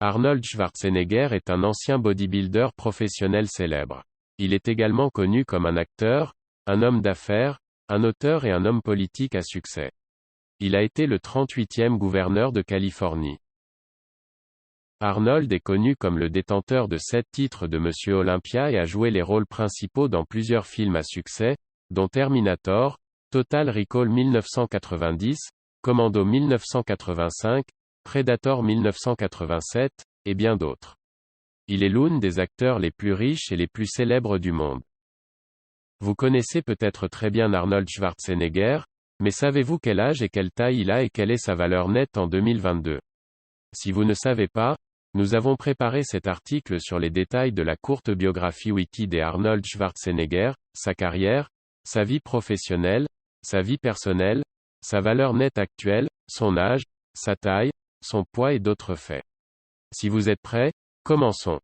Arnold Schwarzenegger est un ancien bodybuilder professionnel célèbre. Il est également connu comme un acteur, un homme d'affaires, un auteur et un homme politique à succès. Il a été le 38e gouverneur de Californie. Arnold est connu comme le détenteur de 7 titres de Monsieur Olympia et a joué les rôles principaux dans plusieurs films à succès, dont Terminator, Total Recall 1990, Commando 1985, Predator 1987, et bien d'autres. Il est l'une des acteurs les plus riches et les plus célèbres du monde. Vous connaissez peut-être très bien Arnold Schwarzenegger, mais savez-vous quel âge et quelle taille il a et quelle est sa valeur nette en 2022? Si vous ne savez pas, nous avons préparé cet article sur les détails de la courte biographie wiki d'Arnold Schwarzenegger, sa carrière, sa vie professionnelle, sa vie personnelle, sa valeur nette actuelle, son âge, sa taille, son poids et d'autres faits. Si vous êtes prêts, commençons.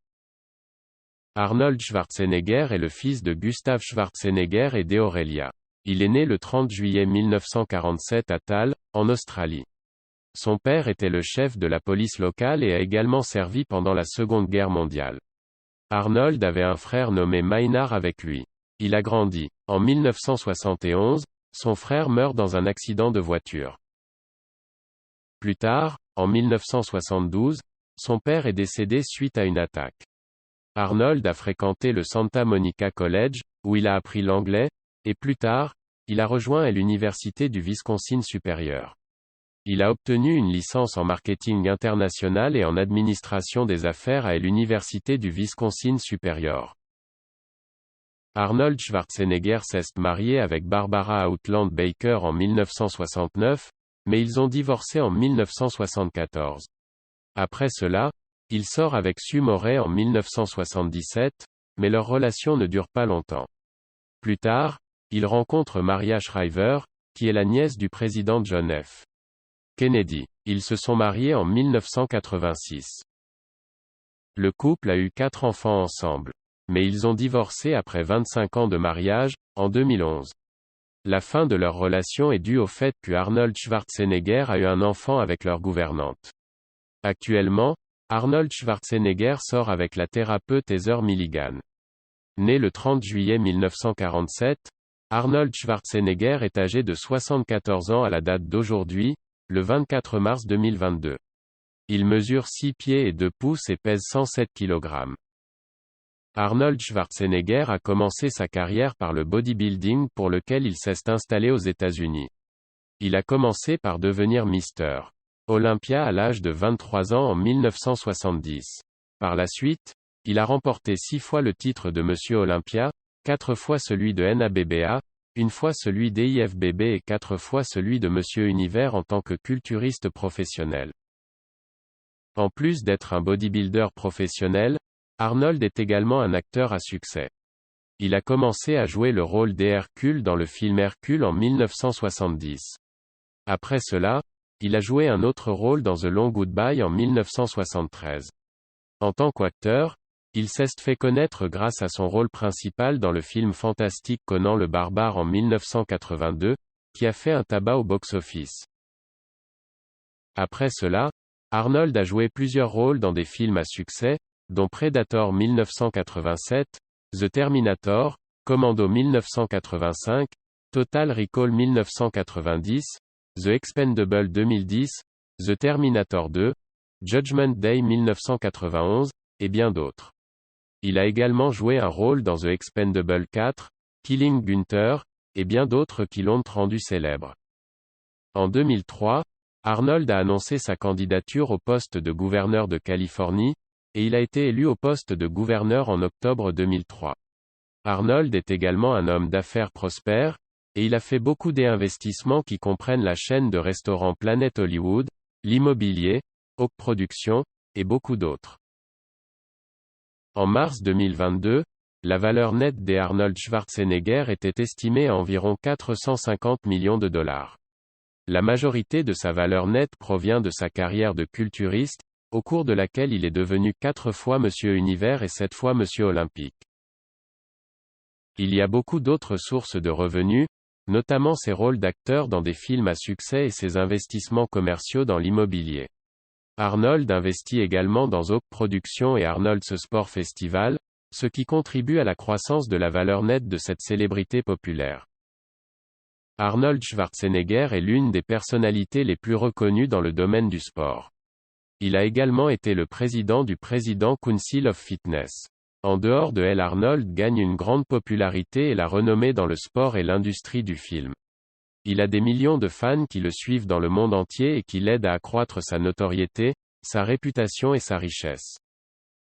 Arnold Schwarzenegger est le fils de Gustav Schwarzenegger et d'Aurelia. Il est né le 30 juillet 1947 à Thal, en Australie. Son père était le chef de la police locale et a également servi pendant la Seconde Guerre mondiale. Arnold avait un frère nommé Maynard avec lui. Il a grandi. En 1971, son frère meurt dans un accident de voiture. Plus tard, en 1972, son père est décédé suite à une attaque. Arnold a fréquenté le Santa Monica College, où il a appris l'anglais, et plus tard, il a rejoint l'université du Wisconsin supérieur. Il a obtenu une licence en marketing international et en administration des affaires à l'université du Wisconsin supérieur. Arnold Schwarzenegger s'est marié avec Barbara Outland Baker en 1969, mais ils ont divorcé en 1974. Après cela, il sort avec Sue Morey en 1977, mais leur relation ne dure pas longtemps. Plus tard, il rencontre Maria Shriver, qui est la nièce du président John F. Kennedy. Ils se sont mariés en 1986. Le couple a eu 4 enfants ensemble. Mais ils ont divorcé après 25 ans de mariage, en 2011. La fin de leur relation est due au fait que Arnold Schwarzenegger a eu un enfant avec leur gouvernante. Actuellement, Arnold Schwarzenegger sort avec la thérapeute Heather Milligan. Né le 30 juillet 1947, Arnold Schwarzenegger est âgé de 74 ans à la date d'aujourd'hui, le 24 mars 2022. Il mesure 6 pieds et 2 pouces et pèse 107 kg. Arnold Schwarzenegger a commencé sa carrière par le bodybuilding pour lequel il s'est installé aux États-Unis. Il a commencé par devenir Mr. Olympia à l'âge de 23 ans en 1970. Par la suite, il a remporté 6 fois le titre de Monsieur Olympia, 4 fois celui de NABBA, 1 fois celui d'IFBB et 4 fois celui de Monsieur Univers en tant que culturiste professionnel. En plus d'être un bodybuilder professionnel, Arnold est également un acteur à succès. Il a commencé à jouer le rôle d'Hercule dans le film Hercule en 1970. Après cela, il a joué un autre rôle dans The Long Goodbye en 1973. En tant qu'acteur, il s'est fait connaître grâce à son rôle principal dans le film fantastique Conan le Barbare en 1982, qui a fait un tabac au box-office. Après cela, Arnold a joué plusieurs rôles dans des films à succès, dont Predator 1987, The Terminator, Commando 1985, Total Recall 1990, The Expendable 2010, The Terminator 2, Judgment Day 1991, et bien d'autres. Il a également joué un rôle dans The Expendable 4, Killing Gunther, et bien d'autres qui l'ont rendu célèbre. En 2003, Arnold a annoncé sa candidature au poste de gouverneur de Californie, et il a été élu au poste de gouverneur en octobre 2003. Arnold est également un homme d'affaires prospère, et il a fait beaucoup d'investissements qui comprennent la chaîne de restaurants Planet Hollywood, l'immobilier, Hawk Productions, et beaucoup d'autres. En mars 2022, la valeur nette d'Arnold Schwarzenegger était estimée à environ 450 millions de dollars. La majorité de sa valeur nette provient de sa carrière de culturiste, au cours de laquelle il est devenu 4 fois Monsieur Univers et 7 fois Monsieur Olympique. Il y a beaucoup d'autres sources de revenus, notamment ses rôles d'acteur dans des films à succès et ses investissements commerciaux dans l'immobilier. Arnold investit également dans Hawk Productions et Arnold's Sport Festival, ce qui contribue à la croissance de la valeur nette de cette célébrité populaire. Arnold Schwarzenegger est l'une des personnalités les plus reconnues dans le domaine du sport. Il a également été le président du President Council of Fitness. En dehors de elle, Arnold gagne une grande popularité et la renommée dans le sport et l'industrie du film. Il a des millions de fans qui le suivent dans le monde entier et qui l'aident à accroître sa notoriété, sa réputation et sa richesse.